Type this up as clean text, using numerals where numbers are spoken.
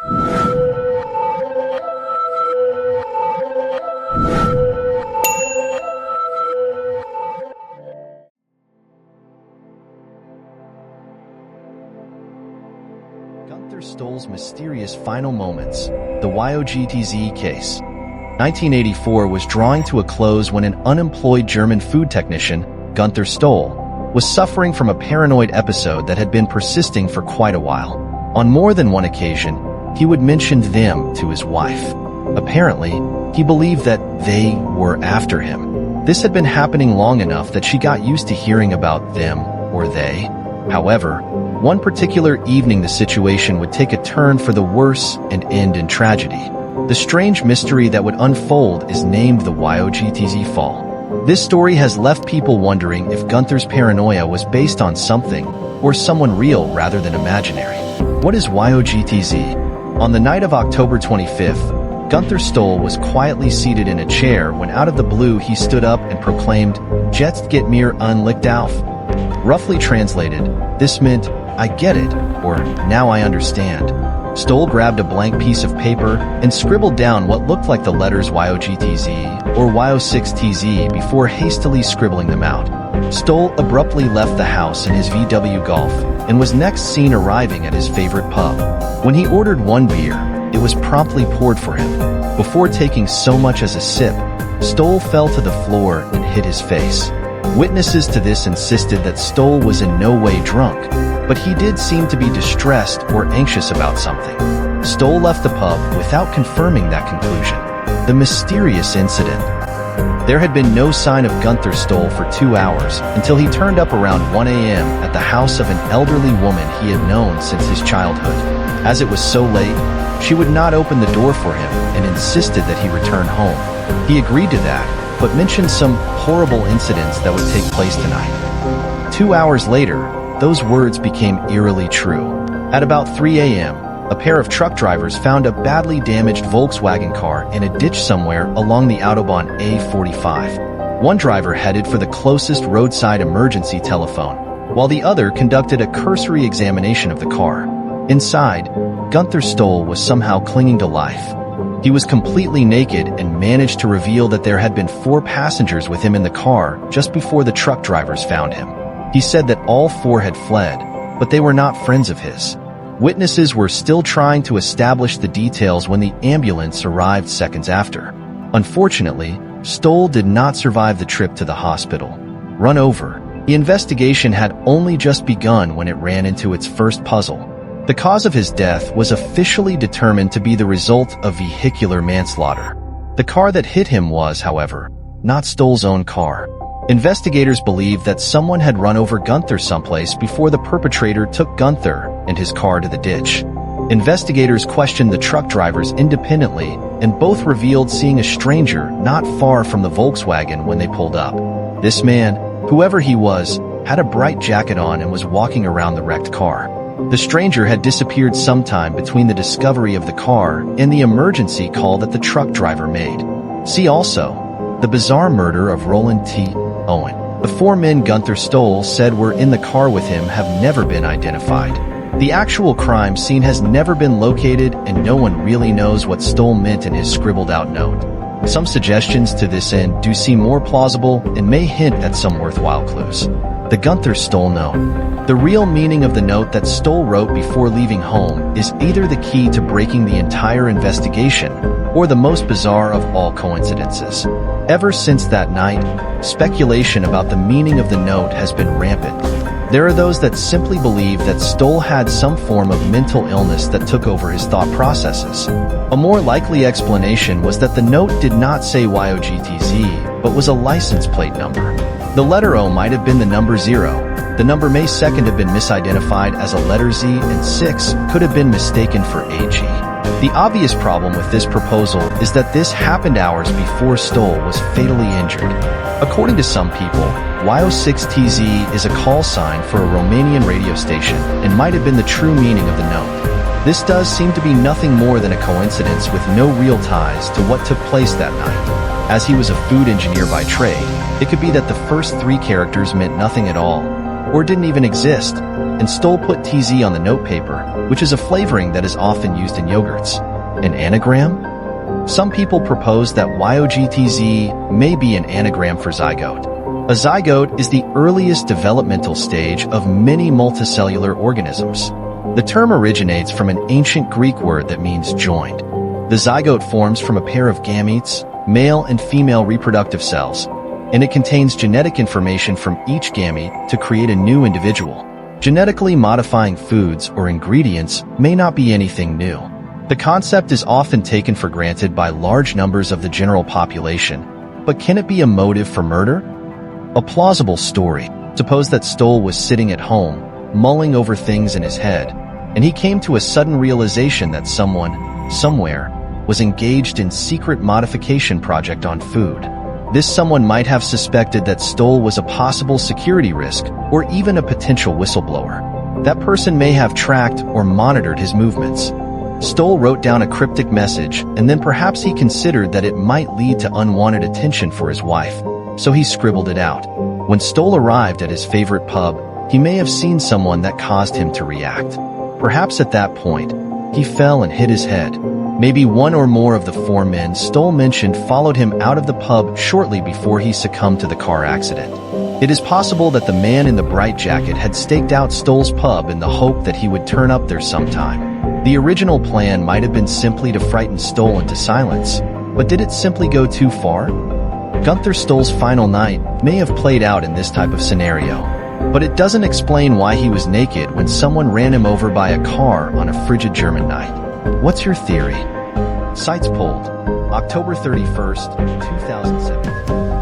Günther Stoll's mysterious final moments, the YOGTZE case. 1984 was drawing to a close when an unemployed German food technician, Günther Stoll, was suffering from a paranoid episode that had been persisting for quite a while. On more than one occasion, he would mention them to his wife. Apparently, he believed that they were after him. This had been happening long enough that she got used to hearing about them or they. However, one particular evening the situation would take a turn for the worse and end in tragedy. The strange mystery that would unfold is named the YOGTZE fall. This story has left people wondering if Günther's paranoia was based on something or someone real rather than imaginary. What is YOGTZE? On the night of October 25th, Günther Stoll was quietly seated in a chair when out of the blue he stood up and proclaimed, "Jetzt geht mir ein Licht auf." Roughly translated, this meant, "I get it," or "Now I understand." Stoll grabbed a blank piece of paper and scribbled down what looked like the letters YOGTZE or YO6TZ before hastily scribbling them out. Stoll abruptly left the house in his VW Golf and was next seen arriving at his favorite pub. When he ordered one beer, it was promptly poured for him. Before taking so much as a sip, Stoll fell to the floor and hit his face. Witnesses to this insisted that Stoll was in no way drunk, but he did seem to be distressed or anxious about something. Stoll left the pub without confirming that conclusion. The mysterious incident. There had been no sign of Günther Stoll for 2 hours until he turned up around 1 a.m. at the house of an elderly woman he had known since his childhood. As it was so late, she would not open the door for him and insisted that he return home. He agreed to that, but mentioned some horrible incidents that would take place tonight. 2 hours later, those words became eerily true. At about 3 a.m., a pair of truck drivers found a badly damaged Volkswagen car in a ditch somewhere along the Autobahn A45. One driver headed for the closest roadside emergency telephone, while the other conducted a cursory examination of the car. Inside, Günther Stoll was somehow clinging to life. He was completely naked and managed to reveal that there had been 4 passengers with him in the car just before the truck drivers found him. He said that all 4 had fled, but they were not friends of his. Witnesses were still trying to establish the details when the ambulance arrived seconds after. Unfortunately, Stoll did not survive the trip to the hospital. Run over. The investigation had only just begun when it ran into its first puzzle. The cause of his death was officially determined to be the result of vehicular manslaughter. The car that hit him was, however, not Stoll's own car. Investigators believe that someone had run over Günther someplace before the perpetrator took Günther and his car to the ditch. Investigators questioned the truck drivers independently, and both revealed seeing a stranger not far from the Volkswagen when they pulled up. This man, whoever he was, had a bright jacket on and was walking around the wrecked car. The stranger had disappeared sometime between the discovery of the car and the emergency call that the truck driver made. See also, the bizarre murder of Roland T. Owen. The 4 men Günther Stoll said were in the car with him have never been identified. The actual crime scene has never been located, and no one really knows what Stoll meant in his scribbled-out note. Some suggestions to this end do seem more plausible and may hint at some worthwhile clues. The Günther Stoll note. The real meaning of the note that Stoll wrote before leaving home is either the key to breaking the entire investigation or the most bizarre of all coincidences. Ever since that night, speculation about the meaning of the note has been rampant. There are those that simply believe that Stoll had some form of mental illness that took over his thought processes. A more likely explanation was that the note did not say YOGTZE, but was a license plate number. The letter O might have been the number 0. The number May 2nd have been misidentified as a letter Z, and 6 could have been mistaken for AG. The obvious problem with this proposal is that this happened hours before Stoll was fatally injured. According to some people, YO6TZ is a call sign for a Romanian radio station and might have been the true meaning of the note. This does seem to be nothing more than a coincidence with no real ties to what took place that night. As he was a food engineer by trade, it could be that the first 3 characters meant nothing at all. or didn't even exist, and Stoll put TZ on the notepaper, which is a flavoring that is often used in yogurts. An anagram? Some people propose that YOGTZ may be an anagram for zygote. A zygote is the earliest developmental stage of many multicellular organisms. The term originates from an ancient Greek word that means joined. The zygote forms from a pair of gametes, male and female reproductive cells, and it contains genetic information from each gamete to create a new individual. Genetically modifying foods or ingredients may not be anything new. The concept is often taken for granted by large numbers of the general population, but can it be a motive for murder? A plausible story. Suppose that Stoll was sitting at home, mulling over things in his head, and he came to a sudden realization that someone, somewhere, was engaged in secret modification project on food. This someone might have suspected that Stoll was a possible security risk or even a potential whistleblower. That person may have tracked or monitored his movements. Stoll wrote down a cryptic message, and then perhaps he considered that it might lead to unwanted attention for his wife, so he scribbled it out. When Stoll arrived at his favorite pub, he may have seen someone that caused him to react. Perhaps at that point, he fell and hit his head. Maybe one or more of the four men Stoll mentioned followed him out of the pub shortly before he succumbed to the car accident. It is possible that the man in the bright jacket had staked out Stoll's pub in the hope that he would turn up there sometime. The original plan might have been simply to frighten Stoll into silence, but did it simply go too far? Günther Stoll's final night may have played out in this type of scenario, but it doesn't explain why he was naked when someone ran him over by a car on a frigid German night. What's your theory? Sites pulled. October 31st, 2007.